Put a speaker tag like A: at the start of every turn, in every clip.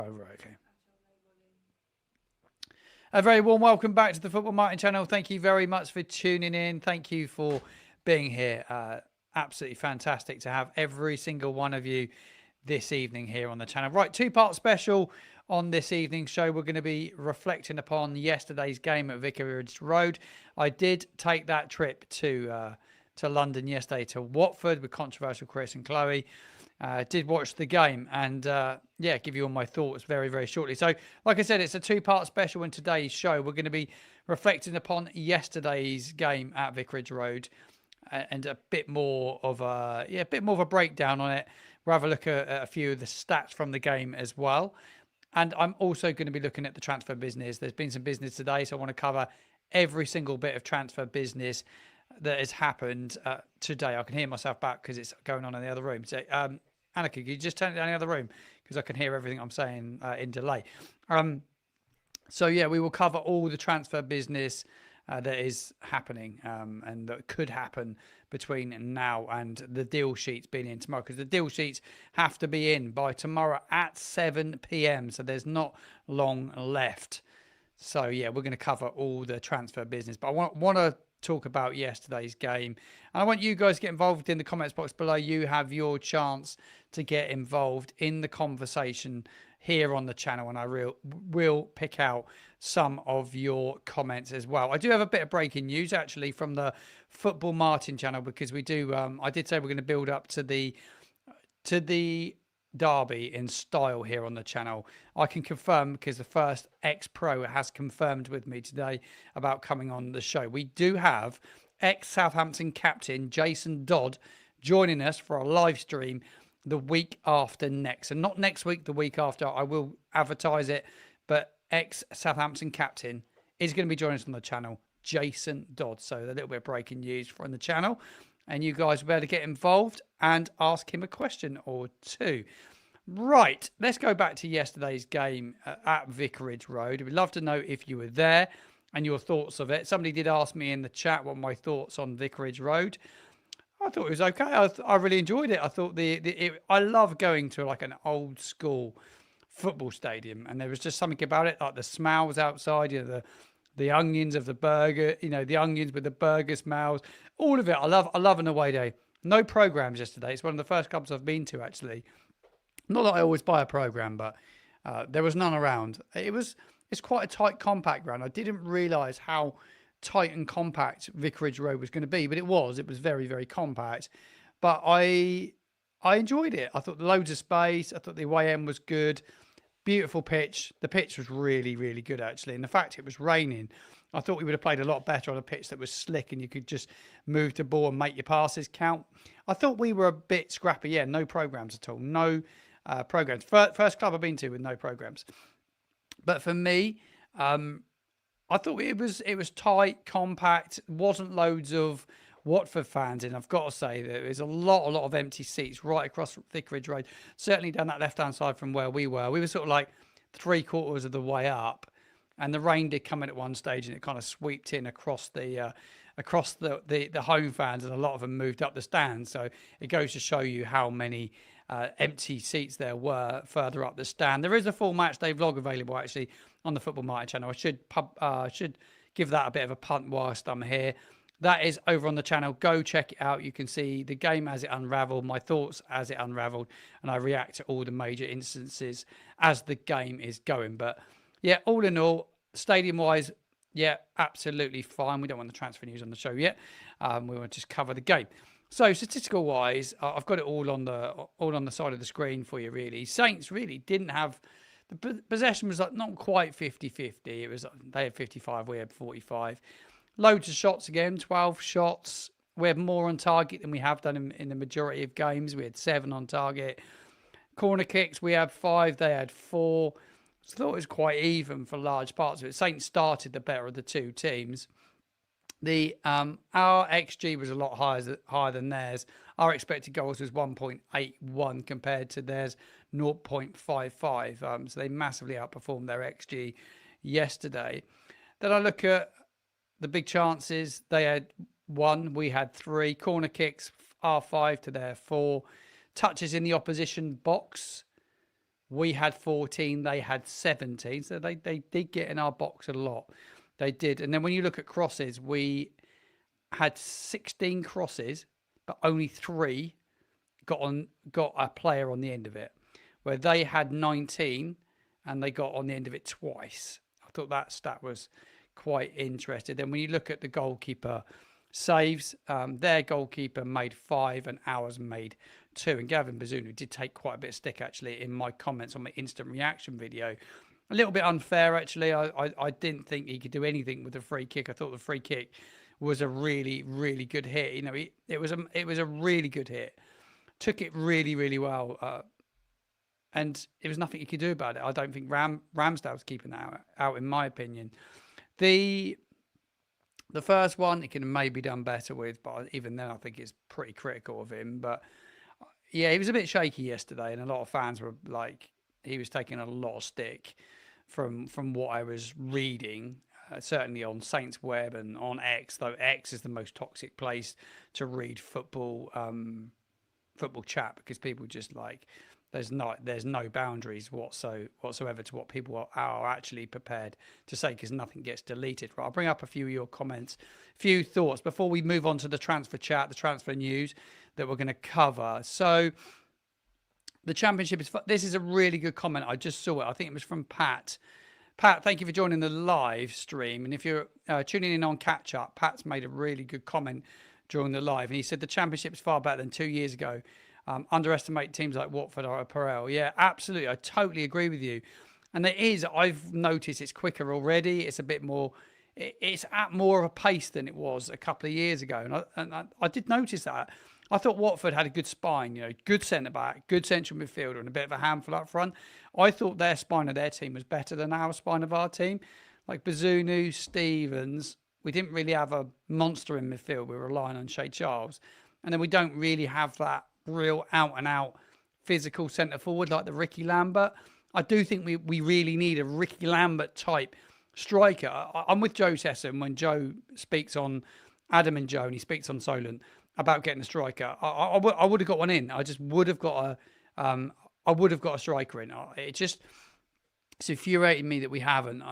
A: Over, okay. A very warm welcome back to the Football Martin channel. Thank you very much for tuning in. Thank you for being here. Absolutely fantastic to have every single one of you this evening here on the channel. Right, two-part special on this evening's show. We're going to be reflecting upon yesterday's game at Vicarage Road. I did take that trip to London yesterday to Watford with controversial Chris and Chloe. Did watch the game and give you all my thoughts very, very shortly. So, like I said, it's a two-part special in today's show. We're going to be reflecting upon yesterday's game at Vicarage Road and a bit more of a breakdown on it. We'll have a look at a few of the stats from the game as well. And I'm also going to be looking at the transfer business. There's been some business today, so I want to cover every single bit of transfer business that has happened today. I can hear myself back because it's going on in the other room. So, Annika, could you just turn it down in the other room? Because I can hear everything I'm saying in delay. We will cover all the transfer business that is happening and that could happen between now and the deal sheets being in tomorrow. Because the deal sheets have to be in by tomorrow at 7 p.m. So there's not long left. So, we're going to cover all the transfer business. But I want to talk about yesterday's game, and I want you guys to get involved in the comments box below. You have your chance to get involved in the conversation here on the channel, and I will pick out some of your comments as well. I do have a bit of breaking news actually from the Football Martin channel, because we do I did say we're going to build up to the derby in style here on the channel. I can confirm, because the first ex-pro has confirmed with me today about coming on the show. We do have ex-Southampton captain Jason Dodd joining us for a live stream the week after next. And not next week, the week after. I will advertise it, but ex-Southampton captain is going to be joining us on the channel, Jason Dodd. So a little bit of breaking news from the channel. And you guys will be able to get involved and ask him a question or two. Right, let's go back to yesterday's game at Vicarage Road. We'd love to know if you were there and your thoughts of it. Somebody did ask me in the chat what my thoughts on Vicarage Road. I thought it was okay. I really enjoyed it. I thought I love going to like an old school football stadium, and there was just something about it, like the smells outside, the onions of the burger, the onions with the burger smells, all of it. I love an away day. No programs yesterday. It's one of the first clubs I've been to, actually. Not that I always buy a program, but there was none around. It's quite a tight, compact ground. I didn't realise how tight and compact Vicarage Road was going to be, but it was very, very compact. But I enjoyed it. I thought loads of space. I thought the away end was good. Beautiful pitch. The pitch was really, really good, actually. And the fact it was raining, I thought we would have played a lot better on a pitch that was slick and you could just move the ball and make your passes count. I thought we were a bit scrappy. Yeah, no programs at all. No programs. First club I've been to with no programs. But for me, I thought it was tight, compact. Wasn't loads of Watford fans in. I've got to say that there's a lot of empty seats right across Vicarage Road. Certainly down that left-hand side from where we were. We were sort of like 3/4 of the way up, and the rain did come in at one stage, and it kind of swept in across the home fans, and a lot of them moved up the stands. So it goes to show you how many empty seats there were further up the stand. There is a full match day vlog available actually on the Football Martin channel. I should give that a bit of a punt whilst I'm here. That is over on the channel. Go check it out. You can see the game as it unraveled, my thoughts as it unraveled, and I react to all the major instances as the game is going. But yeah, all in all, stadium-wise, yeah, absolutely fine. We don't want the transfer news on the show yet. We want to just cover the game. So statistical-wise, I've got it all on the side of the screen for you, really. Saints really didn't have... The possession was like not quite 50-50. It was, they had 55, we had 45. Loads of shots again, 12 shots. We had more on target than we have done in the majority of games. We had 7 on target. Corner kicks, we had 5, they had 4. So I thought it was quite even for large parts of it. Saints started the better of the two teams. Our XG was a lot higher than theirs. Our expected goals was 1.81 compared to theirs 0.55. So they massively outperformed their XG yesterday. Then I look at the big chances. They had 1, we had 3. Corner kicks, our 5 to their 4. Touches in the opposition box, We had 14, they had 17. So they did get in our box a lot. They did. And then when you look at crosses, we had 16 crosses, but only 3 got a player on the end of it, where they had 19 and they got on the end of it twice. I thought that stat was quite interesting. Then when you look at the goalkeeper saves, their goalkeeper made 5 and ours made 2. And Gavin Bazunu did take quite a bit of stick actually in my comments on my instant reaction video. A little bit unfair actually. I didn't think he could do anything with the free kick. I thought the free kick was a really, really good hit. You know, it was a really good hit. Took it really, really well. And there was nothing you could do about it. I don't think Ramsdale's keeping that out, in my opinion. The first one, it can maybe done better with, but even then I think it's pretty critical of him. But yeah, he was a bit shaky yesterday, and a lot of fans were like, he was taking a lot of stick from what I was reading, certainly on Saints Web and on X, though X is the most toxic place to read football chat, because people just like, there's no boundaries whatsoever to what people are actually prepared to say, because nothing gets deleted. Right, I'll bring up a few of your comments, few thoughts before we move on to the transfer chat, the transfer news that we're going to cover. So the Championship this is a really good comment. I just saw it. I think it was from Pat. Pat, thank you for joining the live stream. And if you're tuning in on catch up, Pat's made a really good comment during the live, and he said the Championship is far better than 2 years ago. Underestimate teams like Watford or Perel. Yeah, absolutely. I totally agree with you. And it is, I've noticed it's quicker already. It's a bit more, it's at more of a pace than it was a couple of years ago. And I did notice that. I thought Watford had a good spine, you know, good centre-back, good central midfielder, and a bit of a handful up front. I thought their spine of their team was better than our spine of our team. Like Bazunu, Stevens, we didn't really have a monster in midfield. We were relying on Shea Charles. And then we don't really have that real out-and-out physical centre-forward like the Ricky Lambert. I do think we really need a Ricky Lambert type striker. I'm with Joe Sesson when Joe speaks on Adam and Joe, and he speaks on Solent about getting a striker. I would have got one in. I just would have got a striker in. It's infuriating me that we haven't.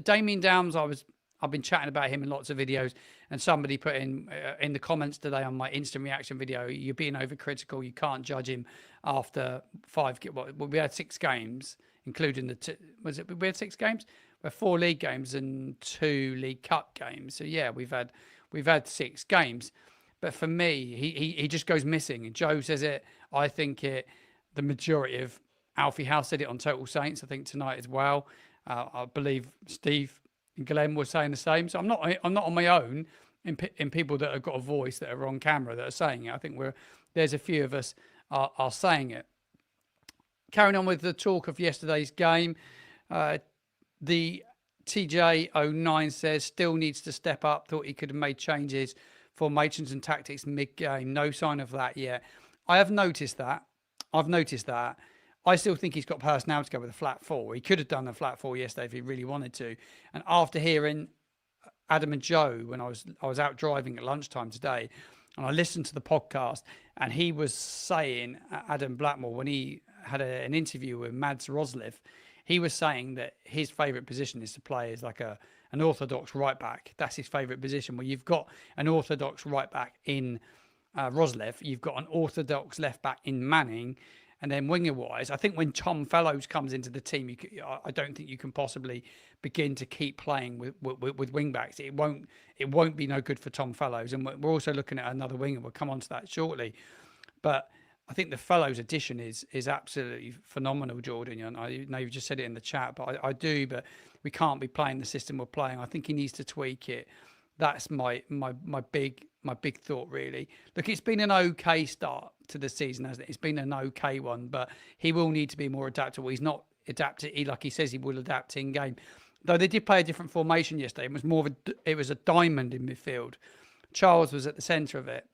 A: Damien Downs, I've been chatting about him in lots of videos, and somebody put in the comments today on my instant reaction video, you're being overcritical. You can't judge him after 5. We had 6 games, including we had 6 games? We had 4 league games and 2 League Cup games. So yeah, we've had 6 games. But for me, he just goes missing. And Joe says it. I think it. The majority of Alfie House said it on Total Saints, I think, tonight as well. I believe Steve and Glenn were saying the same. So I'm not on my own in people that have got a voice that are on camera that are saying it. I think there's a few of us are saying it. Carrying on with the talk of yesterday's game, the TJ09 says still needs to step up. Thought he could have made changes, formations and tactics mid-game. No sign of that yet. I have noticed that. I still think he's got personnel to go with a flat 4. He could have done a flat 4 yesterday if he really wanted to. And after hearing Adam and Joe when I was out driving at lunchtime today, and I listened to the podcast, and he was saying, Adam Blackmore, when he had an interview with Mads Roslev, he was saying that his favourite position is to play as like an orthodox right back. That's his favourite position. Where you've got an orthodox right back in Roslev, you've got an orthodox left back in Manning, and then winger wise, I think when Tom Fellows comes into the team, I don't think you can possibly begin to keep playing with wing backs. It won't be no good for Tom Fellows, and we're also looking at another winger. We'll come on to that shortly, but I think the Fellows addition is absolutely phenomenal, Jordan. And I know you've just said it in the chat, but I do. But we can't be playing the system we're playing. I think he needs to tweak it. That's my big thought, really. Look, it's been an okay start to the season, hasn't it? It's been an okay one, but he will need to be more adaptable. He's not adapted, like he says he will adapt in game. Though they did play a different formation yesterday. It was a diamond in midfield. Charles was at the centre of it.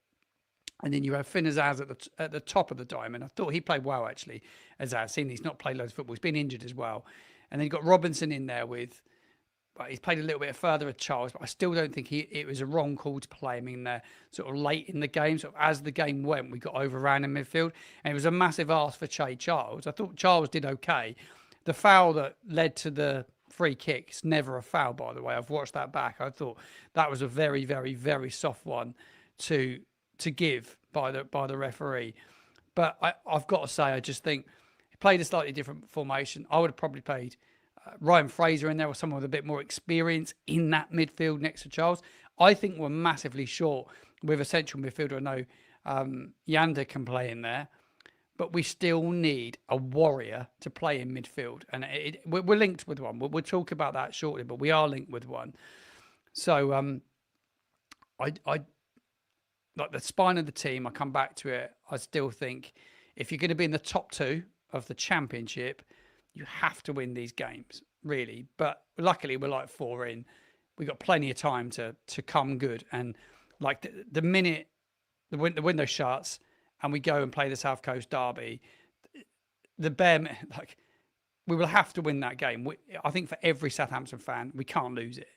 A: And then you have Finn Azaz at the top of the diamond. I thought he played well, actually, Azaz. Seeing he's not played loads of football. He's been injured as well. And then you've got Robinson in there with But he's played a little bit further at Charles, but I still don't think it was a wrong call to play him in there sort of late in the game. So as the game went, we got overran in midfield, and it was a massive ask for Che Charles. I thought Charles did okay. The foul that led to the free kick is never a foul, by the way. I've watched that back. I thought that was a very, very, very soft one to give by the referee. But I've got to say, I just think he played a slightly different formation. I would have probably played Ryan Fraser in there, or someone with a bit more experience in that midfield next to Charles. I think we're massively short with a central midfielder. I know Yanda can play in there, but we still need a warrior to play in midfield. And we're linked with one. We'll talk about that shortly, but we are linked with one. So I like the spine of the team. I come back to it. I still think if you're going to be in the top 2 of the championship, you have to win these games, really. But luckily, we're like 4 in. We've got plenty of time to come good. And like the minute the window shuts and we go and play the South Coast Derby, we will have to win that game. I think for every Southampton fan, we can't lose it.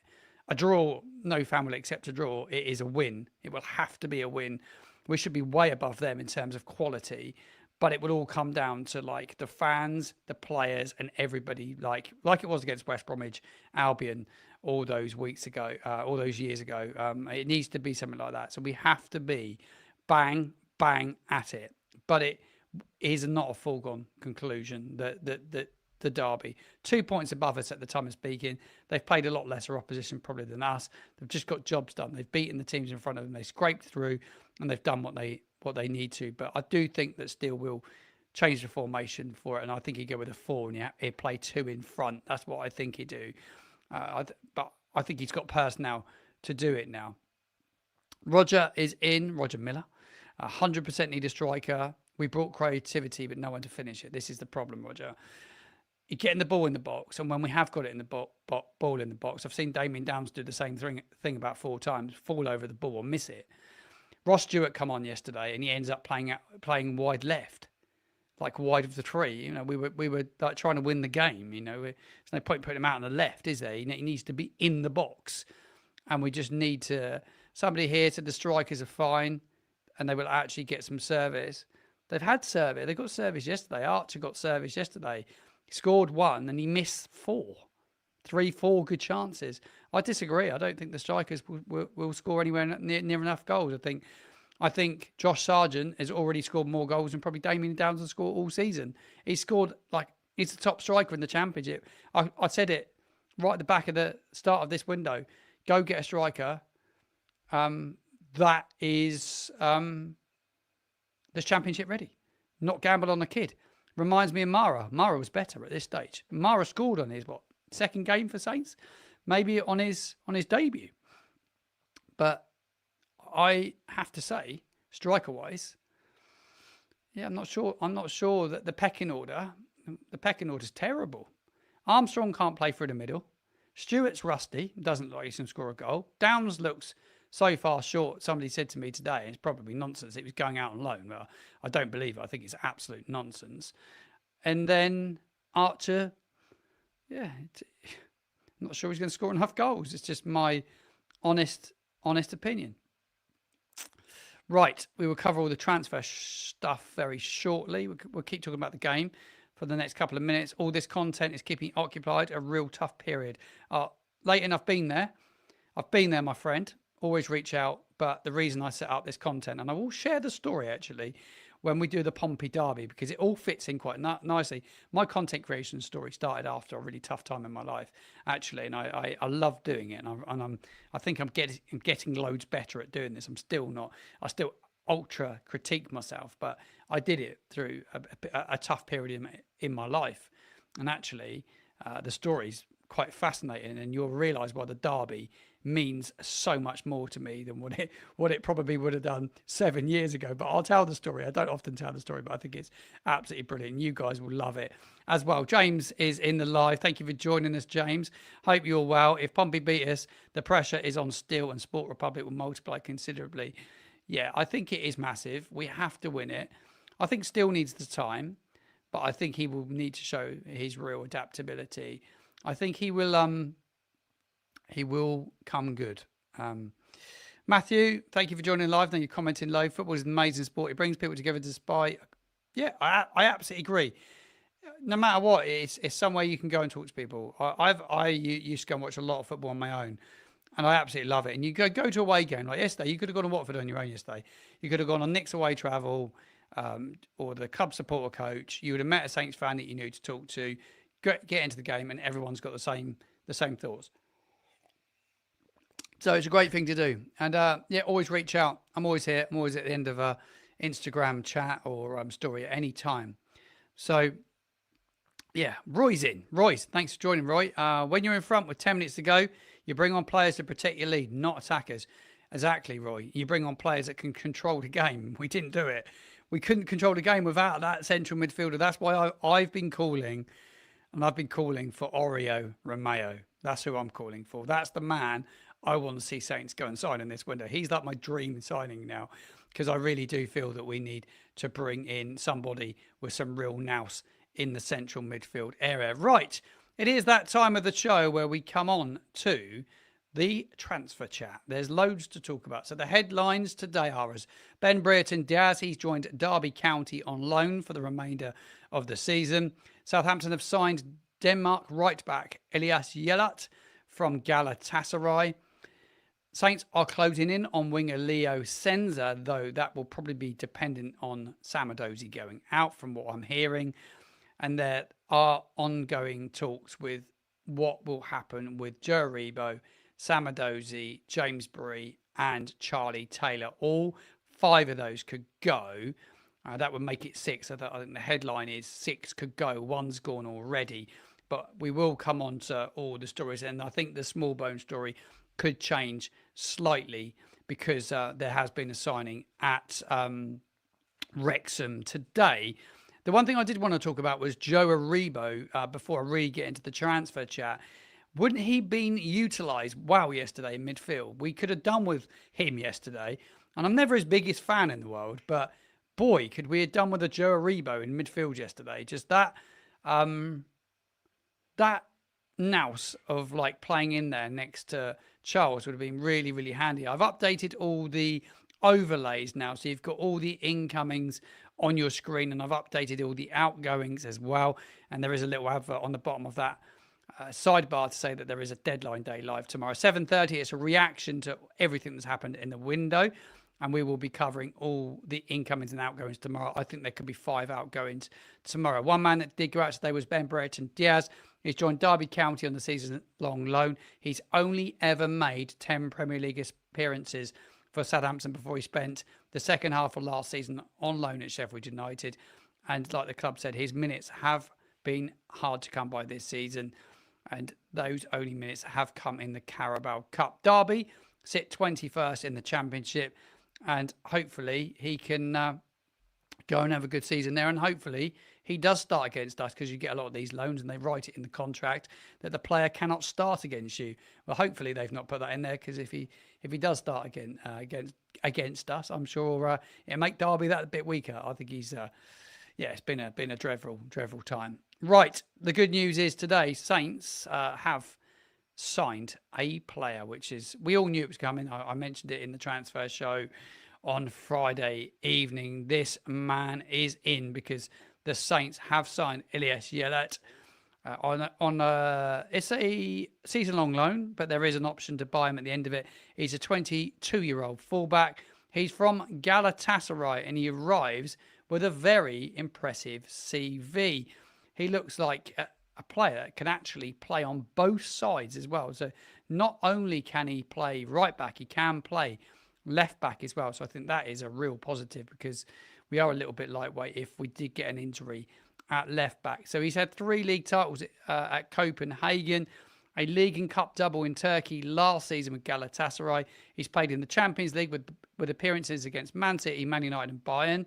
A: A draw, no fan will accept a draw. It is a win. It will have to be a win. We should be way above them in terms of quality. But it would all come down to like the fans, the players, and everybody, like it was against West Bromwich Albion all those weeks ago, all those years ago. It needs to be something like that. So we have to be bang, bang at it. But it is not a foregone conclusion that the Derby, 2 points above us at the time of speaking. They've played a lot lesser opposition probably than us. They've just got jobs done. They've beaten the teams in front of them. They scraped through, and they've done what they need to. But I do think that Steele will change the formation for it, and I think he'd go with a 4 and he'd play 2 in front. That's what I think he'd do. But I think he's got personnel to do it now. Roger is in. Roger Miller. 100% need a striker. We brought creativity, but no one to finish it. This is the problem, Roger. You're getting the ball in the box, and when we have got it in the ball in the box, I've seen Damien Downs do the same thing about 4 times, fall over the ball or miss it. Ross Stewart come on yesterday, and he ends up playing wide left, like wide of the tree. You know, we were like trying to win the game. You know, there's no point putting him out on the left, is there? He needs to be in the box, and we just need somebody here said the strikers are fine, and they will actually get some service. They've had service. They got service yesterday. Archer got service yesterday. He scored 1 and he missed 4. 3-4 good chances. I disagree. I don't think the strikers will score anywhere near enough goals. I think Josh Sargent has already scored more goals than probably Damien Downs has scored all season. He's scored, he's the top striker in the championship. I said it right at the back of the start of this window. Go get a striker. That is the championship ready. Not gamble on a kid. Reminds me of Mara. Mara was better at this stage. Mara scored on his second game for Saints, maybe on his debut. But I have to say, striker wise, I'm not sure that the pecking order is terrible. Armstrong can't play through the middle. Stewart's rusty, doesn't look like he can score a goal. Downs looks so far short. Somebody said to me today, and it's probably nonsense, it was going out on loan. Well, I don't believe it. I think it's absolute nonsense. And then Archer, I'm not sure he's going to score enough goals. It's just my honest opinion. Right, we will cover all the transfer stuff very shortly. We'll keep talking about the game for the next couple of minutes. All this content is keeping occupied a real tough period. Leighton, I've been there, my friend. Always reach out. But the reason I set up this content, and I will share the story actually when we do the Pompey Derby, because it all fits in quite nicely. My content creation story started after a really tough time in my life, actually, and I love doing it, and I think I'm getting loads better at doing this. I still ultra critique myself, but I did it through a tough period in my life, and actually the story's quite fascinating, and you'll realise why the Derby means so much more to me than what it probably would have done 7 years ago. But I'll tell the story. I don't often tell the story, but I think it's absolutely brilliant. You guys will love it as well. James is in the live. Thank you for joining us, James. Hope you're well. If Pompey beat us, the pressure is on Steele, and Sport Republic will multiply considerably. Yeah, I think it is massive. We have to win it. I think Steele needs the time, but I think he will need to show his real adaptability. I think he will He will come good. Matthew, thank you for joining live. Thank you for commenting live. Football is an amazing sport. It brings people together despite. Yeah, I absolutely agree. No matter what, it's somewhere you can go and talk to people. I used to go and watch a lot of football on my own, and I absolutely love it. And you go to a away game like yesterday. You could have gone to Watford on your own yesterday. You could have gone on Nick's away travel, or the club supporter coach. You would have met a Saints fan that you knew to talk to, get into the game, and everyone's got the same thoughts. So it's a great thing to do. And yeah, always reach out. I'm always here. I'm always at the end of a Instagram chat or story at any time. So yeah, Roy's in. Royce, thanks for joining, Roy. When you're in front with 10 minutes to go, you bring on players to protect your lead, not attackers. Exactly, Roy. You bring on players that can control the game. We didn't do it. We couldn't control the game without that central midfielder. That's why I've been calling, and I've been calling for Oreo Romeo. That's who I'm calling for. That's the man I want to see Saints go and sign in this window. He's like my dream signing now, because I really do feel that we need to bring in somebody with some real nous in the central midfield area. Right, it is that time of the show where we come on to the transfer chat. There's loads to talk about. So the headlines today are as Ben Brereton Díaz, he's joined Derby County on loan for the remainder of the season. Southampton have signed Denmark right back Elias Yelat from Galatasaray. Saints are closing in on winger Leo Senza, though that will probably be dependent on Samadozi going out from what I'm hearing. And there are ongoing talks with what will happen with Joe Aribo, Samadozi, James Bree, and Charlie Taylor. All 5 of those could go. That would make it 6. I think the headline is 6 could go. 1's gone already. But we will come on to all the stories. And I think the small bone story could change slightly because there has been a signing at Wrexham today. The one thing I did want to talk about was Joe Aribo before I really get into the transfer chat. Wouldn't he been utilised well yesterday in midfield? We could have done with him yesterday. And I'm never his biggest fan in the world, but boy, could we have done with a Joe Aribo in midfield yesterday. Just that nous of like playing in there next to Charles would have been really, really handy. I've updated all the overlays now, so you've got all the incomings on your screen, and I've updated all the outgoings as well. And there is a little advert on the bottom of that sidebar to say that there is a deadline day live tomorrow, 7:30. It's a reaction to everything that's happened in the window, and we will be covering all the incomings and outgoings tomorrow. I think there could be 5 outgoings tomorrow. One man that did go out today was Ben Brereton Díaz. He's joined Derby County on the season-long loan. He's only ever made 10 Premier League appearances for Southampton before he spent the second half of last season on loan at Sheffield United. And like the club said, his minutes have been hard to come by this season. And those only minutes have come in the Carabao Cup. Derby sit 21st in the Championship. And hopefully he can go and have a good season there. And hopefully he does start against us, because you get a lot of these loans and they write it in the contract that the player cannot start against you. Well, hopefully they've not put that in there, because if he does start again against us, I'm sure it'll make Derby that a bit weaker. I think he's it's been a dreadful time. Right, the good news is today Saints have signed a player, which is, we all knew it was coming. I mentioned it in the transfer show on Friday evening. This man is in, because the Saints have signed Elias Yelat on it's a season-long loan, but there is an option to buy him at the end of it. He's a 22-year-old fullback. He's from Galatasaray, and he arrives with a very impressive CV. He looks like a player that can actually play on both sides as well. So not only can he play right back, he can play left back as well. So I think that is a real positive, because we are a little bit lightweight if we did get an injury at left back. So he's had 3 league titles at Copenhagen, a league and cup double in Turkey last season with Galatasaray. He's played in the Champions League with appearances against Man City, Man United and Bayern.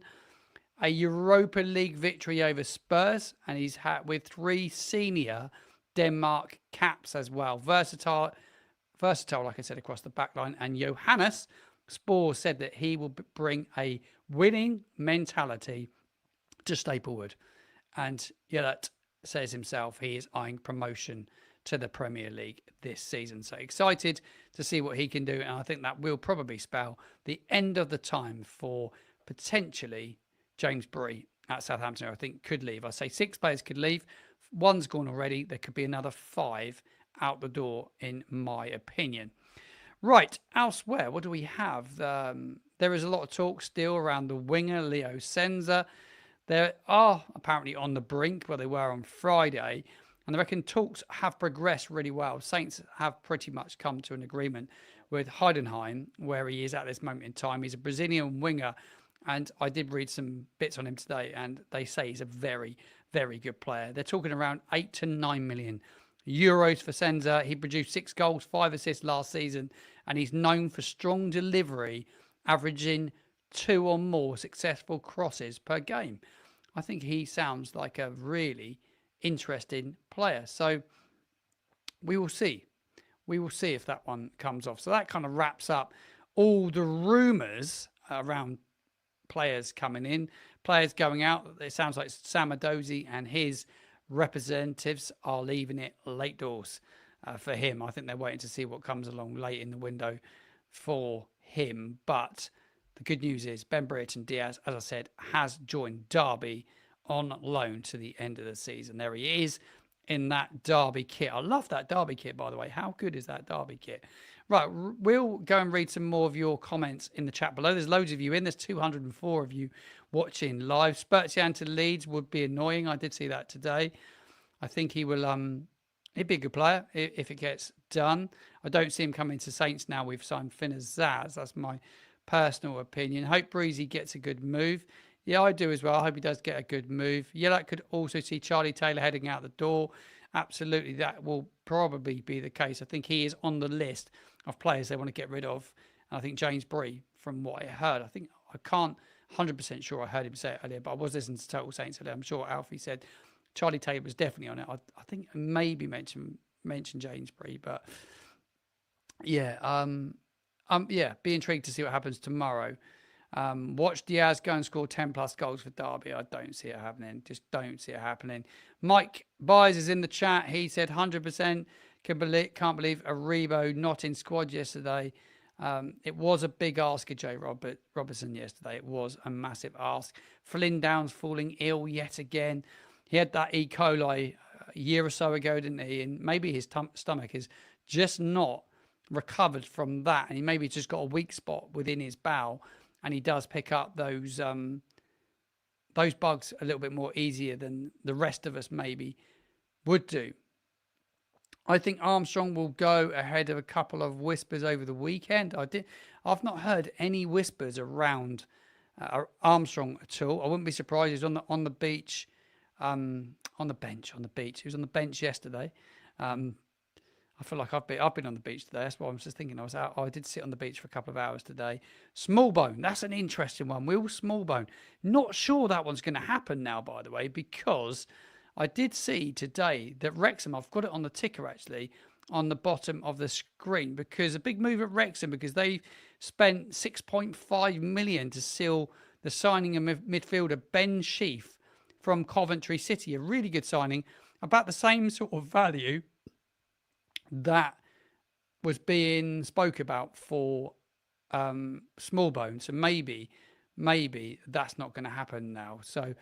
A: A Europa League victory over Spurs, and he's had with 3 senior Denmark caps as well. Versatile, like I said, across the back line. And Johannes Spohr said that he will bring a winning mentality to Staplewood. And Yelat says himself he is eyeing promotion to the Premier League this season. So excited to see what he can do. And I think that will probably spell the end of the time for potentially James Bree at Southampton, who I think could leave. I say 6 players could leave. One's gone already. There could be another 5 out the door, in my opinion. Right, elsewhere, what do we have? There is a lot of talk still around the winger, Leo Senza. They are apparently on the brink where they were on Friday, and I reckon talks have progressed really well. Saints have pretty much come to an agreement with Heidenheim, where he is at this moment in time. He's a Brazilian winger, and I did read some bits on him today, and they say he's a very, very good player. They're talking around 8 to 9 million euros for Senza. He produced 6 goals, 5 assists last season, and he's known for strong delivery, averaging 2 or more successful crosses per game. I think he sounds like a really interesting player. So we will see. We will see if that one comes off. So that kind of wraps up all the rumours around players coming in, players going out. It sounds like Sam Adozi and his representatives are leaving it late doors for him. I think they're waiting to see what comes along late in the window for him. But the good news is Ben Brereton Díaz, as I said, has joined Derby on loan to the end of the season. There he is in that Derby kit. I love that Derby kit, by the way. How good is that Derby kit? Right, we'll go and read some more of your comments in the chat below. There's loads of you in. There's 204 of you watching live. Spurtian to Leeds would be annoying. I did see that today. I think he will he'd be a good player if it gets done. I don't see him coming to Saints now. We've signed Finn Zaz. That's my personal opinion. Hope Breezy gets a good move. Yeah, I do as well. I hope he does get a good move. Yeah, that could also see Charlie Taylor heading out the door. Absolutely, that will probably be the case. I think he is on the list of players they want to get rid of. And I think James Bree, from what I heard, I can't 100% sure I heard him say it earlier, but I was listening to Total Saints earlier. I'm sure Alfie said Charlie Taylor was definitely on it. I think maybe mentioned James Bree, but yeah, be intrigued to see what happens tomorrow. Watch Diaz go and score 10 plus goals for Derby. I don't see it happening. Just don't see it happening. Mike Byers is in the chat. He said 100% can't believe Aribo not in squad yesterday. It was a big ask of Jay Robertson yesterday. It was a massive ask. Flynn Downs falling ill yet again. He had that E. coli a year or so ago, didn't he? And maybe his stomach is just not recovered from that. And he maybe just got a weak spot within his bowel. And he does pick up those bugs a little bit more easier than the rest of us maybe would do. I think Armstrong will go ahead of a couple of whispers over the weekend. I've not heard any whispers around Armstrong at all. I wouldn't be surprised. He's on the beach, on the bench. He was on the bench yesterday. I feel like I've been on the beach today. That's what I was just thinking. I was out. I did sit on the beach for a couple of hours today. Smallbone. That's an interesting one. Will Smallbone. Not sure that one's going to happen now, by the way, because I did see today that Wrexham, I've got it on the ticker actually, on the bottom of the screen, because a big move at Wrexham, because they spent 6.5 million to seal the signing of midfielder Ben Sheaf from Coventry City. A really good signing, about the same sort of value that was being spoke about for Smallbone. So maybe that's not going to happen now. So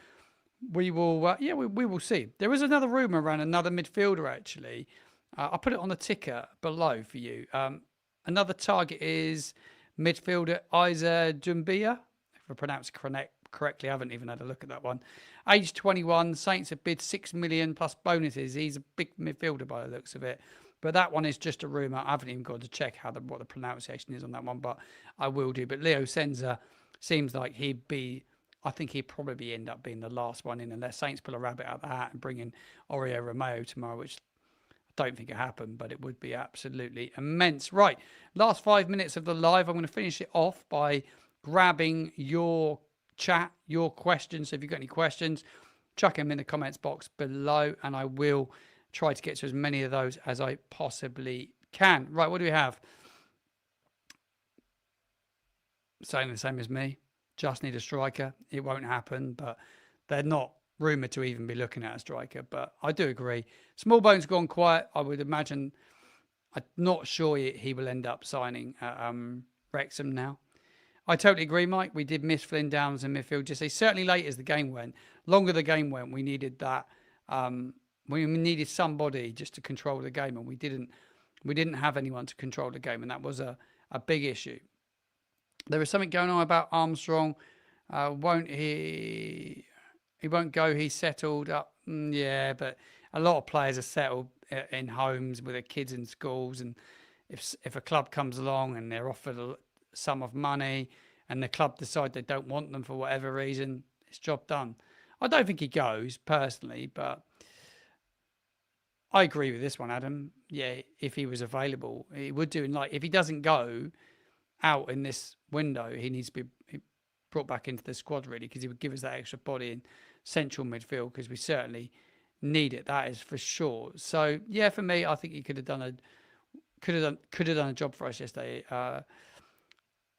A: we will, we will see. There is another rumour around another midfielder, actually. I'll put it on the ticker below for you. Another target is midfielder Isa Dumbia, if I pronounce it correctly. I haven't even had a look at that one. Age 21, Saints have bid 6 million plus bonuses. He's a big midfielder by the looks of it. But that one is just a rumour. I haven't even got to check what the pronunciation is on that one, but I will do. But Leo Senza seems like I think he'd probably end up being the last one in, unless Saints pull a rabbit out of the hat and bring in Oreo Romeo tomorrow, which I don't think will happen, but it would be absolutely immense. Right, last 5 minutes of the live. I'm going to finish it off by grabbing your chat, your questions. So if you've got any questions, chuck them in the comments box below, and I will try to get to as many of those as I possibly can. Right, what do we have? Saying the same as me. Just need a striker. It won't happen, but they're not rumoured to even be looking at a striker. But I do agree. Smallbone's gone quiet. I would imagine. I'm not sure he will end up signing at Wrexham now. I totally agree, Mike. We did miss Flynn Downs in midfield. Just say certainly late as the game went, longer the game went, we needed that. We needed somebody just to control the game, and we didn't. We didn't have anyone to control the game, and that was a big issue. There is something going on about Armstrong. Won't he? He won't go. He's settled up. Yeah, but a lot of players are settled in homes with their kids in schools, and if a club comes along and they're offered a sum of money, and the club decide they don't want them for whatever reason, it's job done. I don't think he goes personally, but I agree with this one, Adam. Yeah, if he was available, he would do. And like, if he doesn't go out in this window, he needs to be brought back into the squad really, because he would give us that extra body in central midfield, because we certainly need it. That is for sure. So yeah, for me, I think he could have done a job for us yesterday.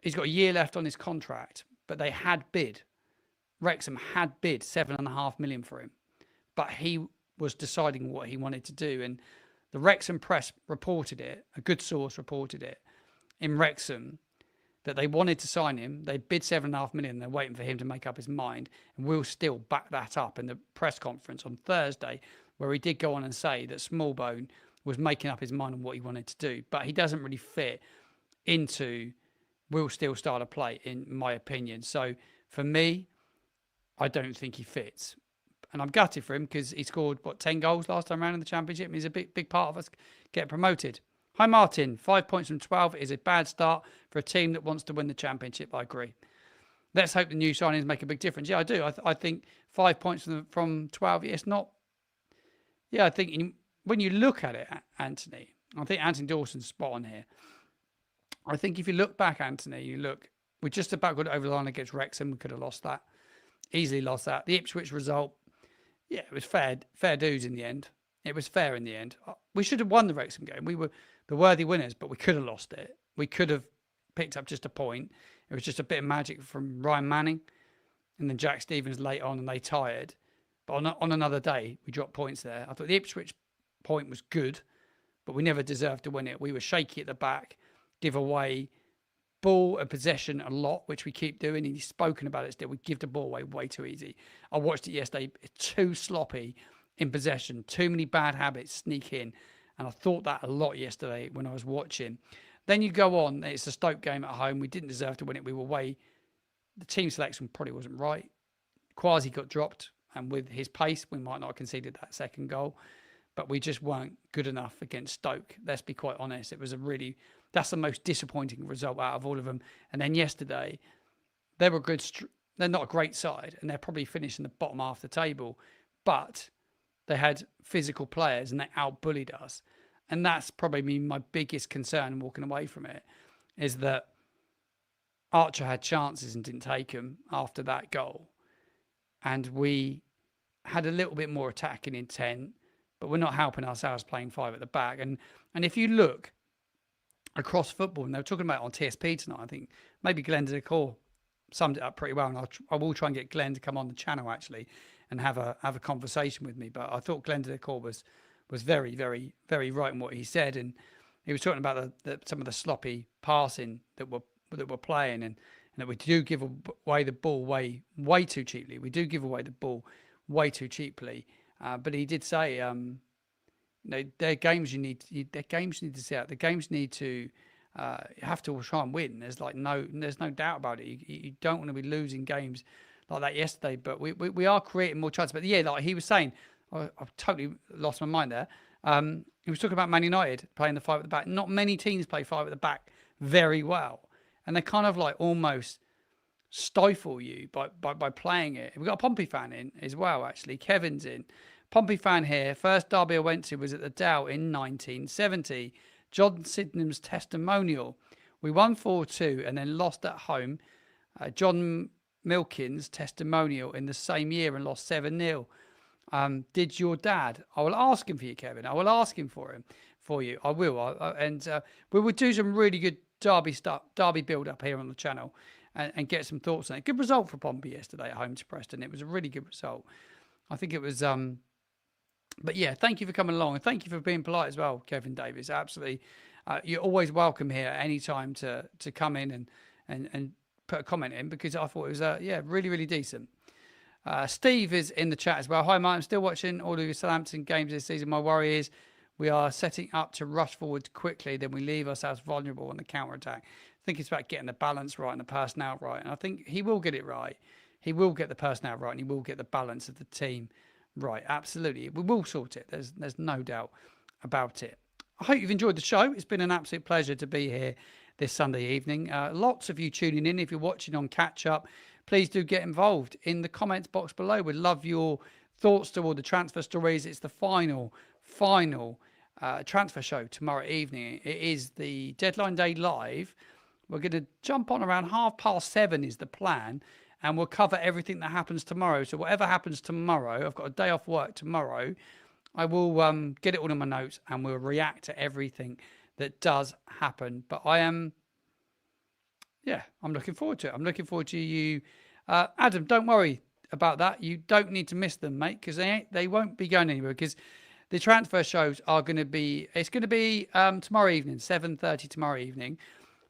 A: He's got a year left on his contract, but they had bid. Wrexham had bid $7.5 million for him, but he was deciding what he wanted to do. And the Wrexham press reported it, a good source reported it in Wrexham, that they wanted to sign him. They bid $7.5 million. They're waiting for him to make up his mind. And we'll still back that up in the press conference on Thursday, where he did go on and say that Smallbone was making up his mind on what he wanted to do. But he doesn't really fit into Will Steele's style of play, in my opinion. So for me, I don't think he fits. And I'm gutted for him, because he scored, 10 goals last time around in the Championship. And he's a big part of us getting promoted. Hi, Martin. 5 points from 12 is a bad start for a team that wants to win the Championship. I agree. Let's hope the new signings make a big difference. Yeah, I do. I think 5 points from 12, it's not... Yeah, I think when you look at it, Anthony, I think Anthony Dawson's spot on here. I think if you look back, Anthony, we just about got it over the line against Wrexham. We could have lost that. Easily lost that. The Ipswich result, yeah, it was fair dues in the end. It was fair in the end. We should have won the Wrexham game. We were the worthy winners, but we could have lost it. We could have picked up just a point. It was just a bit of magic from Ryan Manning, and then Jack Stevens late on, and they tired. But on another day, we dropped points there. I thought the Ipswich point was good, but we never deserved to win it. We were shaky at the back, give away ball and possession a lot, which we keep doing. And he's spoken about it still. We give the ball away way too easy. I watched it yesterday. It's too sloppy in possession. Too many bad habits sneak in. And I thought that a lot yesterday when I was watching. Then you go on. It's a Stoke game at home. We didn't deserve to win it. We were way... The team selection probably wasn't right. Quasi got dropped. And with his pace, we might not have conceded that second goal. But we just weren't good enough against Stoke. Let's be quite honest. It was that's the most disappointing result out of all of them. And then yesterday, they were good. They're not a great side, and they're probably finishing the bottom half of the table. But they had physical players, and they out-bullied us. And that's probably my biggest concern walking away from it, is that Archer had chances and didn't take them after that goal. And we had a little bit more attacking intent, but we're not helping ourselves playing five at the back. And if you look across football, and they were talking about it on TSP tonight, I think maybe Glenn Decor summed it up pretty well. And I will try and get Glenn to come on the channel actually and have a conversation with me. But I thought Glenn Decor was very, very, very right in what he said. And he was talking about some of the sloppy passing that we're playing, and that we do give away the ball way too cheaply. We do give away the ball way too cheaply. But he did say, their games you need to see out. The games need to you have to try and win. There's no doubt about it. You don't want to be losing games like that yesterday. But we are creating more chances. But yeah, like he was saying, I've totally lost my mind there. He was talking about Man United playing the five at the back. Not many teams play five at the back very well, and they kind of like almost stifle you by playing it. We've got a Pompey fan in as well, actually. Kevin's in. Pompey fan here. First derby I went to was at the Dow in 1970. John Sydenham's testimonial. We won 4-2 and then lost at home. John Milkin's testimonial in the same year and lost 7-0. Did your dad? I will ask him for you, Kevin. I will ask him for you. I will. And we will do some really good derby build up here on the channel and get some thoughts on it. Good result for Pompey yesterday at home to Preston. It was a really good result. I think it was. But yeah, thank you for coming along, and thank you for being polite as well, Kevin Davis. Absolutely, you're always welcome here at any time to come in and put a comment in, because I thought it was really really decent. Steve is in the chat as well. Hi, Mike. I'm still watching all of your Southampton games this season. My worry is we are setting up to rush forward quickly, then we leave ourselves vulnerable on the counter attack. I think it's about getting the balance right and the personnel right, and I think he will get it right. He will get the personnel right, and he will get the balance of the team right. Absolutely, we will sort it. There's no doubt about it. I hope you've enjoyed the show. It's been an absolute pleasure to be here this Sunday evening. Lots of you tuning in. If you're watching on catch up, please do get involved in the comments box below. We'd love your thoughts to all the transfer stories. It's the final transfer show tomorrow evening. It is the deadline day live. We're going to jump on around 7:30 is the plan, and we'll cover everything that happens tomorrow. So whatever happens tomorrow, I've got a day off work tomorrow. I will get it all in my notes, and we'll react to everything that does happen. But I'm looking forward to it. I'm looking forward to you. Adam, don't worry about that. You don't need to miss them, mate, because they won't be going anywhere, because the transfer shows are going to be, it's going to be tomorrow evening, 7:30 tomorrow evening.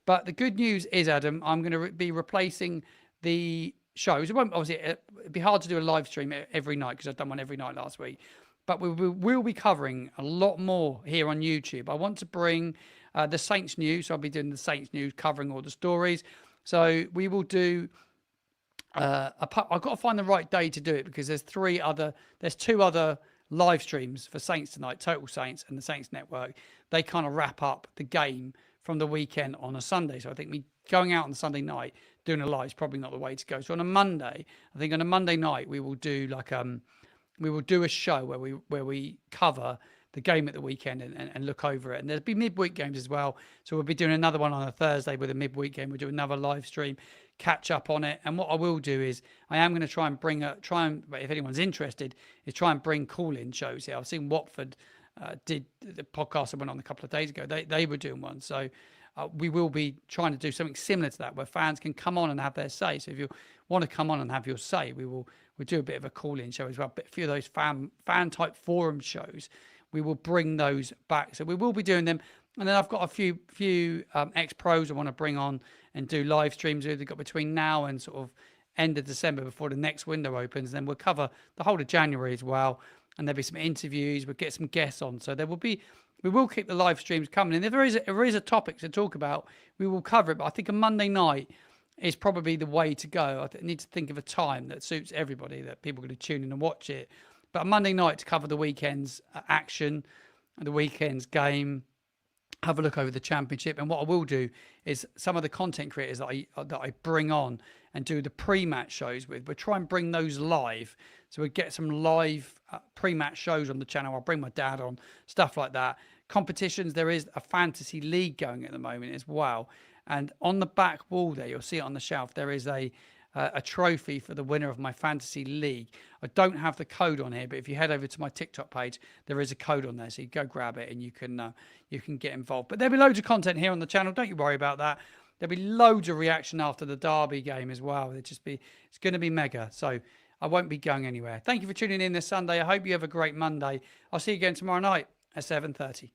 A: But the good news is, Adam, I'm going to be replacing the shows. It won't, obviously, it'd be hard to do a live stream every night, because I've done one every night last week. But we'll be covering a lot more here on YouTube. I want to bring the Saints news. So I'll be doing the Saints news, covering all the stories. So we will do. I've got to find the right day to do it, because there's two other live streams for Saints tonight, Total Saints and the Saints Network. They kind of wrap up the game from the weekend on a Sunday. So I think going out on Sunday night doing a live is probably not the way to go. So on a Monday, I think on a Monday night we will do a show where we cover the game at the weekend and look over it. And there'll be midweek games as well. So we'll be doing another one on a Thursday with a midweek game. We'll do another live stream, catch up on it. And what I will do is I am going to try and if anyone's interested, is try and bring call-in shows here. I've seen Watford did the podcast that went on a couple of days ago. They were doing one. So we will be trying to do something similar to that, where fans can come on and have their say. So if you want to come on and have your say, we'll do a bit of a call-in show as well. But a few of those fan type forum shows, we will bring those back. So we will be doing them. And then I've got a few ex-pros I want to bring on and do live streams with. We've got between now and sort of end of December before the next window opens. Then we'll cover the whole of January as well. And there'll be some interviews. We'll get some guests on. So we will keep the live streams coming. And if there is a topic to talk about, we will cover it. But I think a Monday night is probably the way to go. I need to think of a time that suits everybody, that people are going to tune in and watch it. But a Monday night to cover the weekend's action, the weekend's game, have a look over the championship. And what I will do is some of the content creators that I bring on and do the pre-match shows with, we'll try and bring those live. So we get some live pre-match shows on the channel. I'll bring my dad on, stuff like that. Competitions, there is a fantasy league going at the moment as well. And on the back wall there, you'll see it on the shelf, there is a trophy for the winner of my fantasy league. I don't have the code on here, but if you head over to my TikTok page, there is a code on there, so you go grab it and you can get involved. But there'll be loads of content here on the channel. Don't you worry about that. There'll be loads of reaction after the Derby game as well. It's going to be mega. So I won't be going anywhere. Thank you for tuning in this Sunday. I hope you have a great Monday. I'll see you again tomorrow night at 7:30.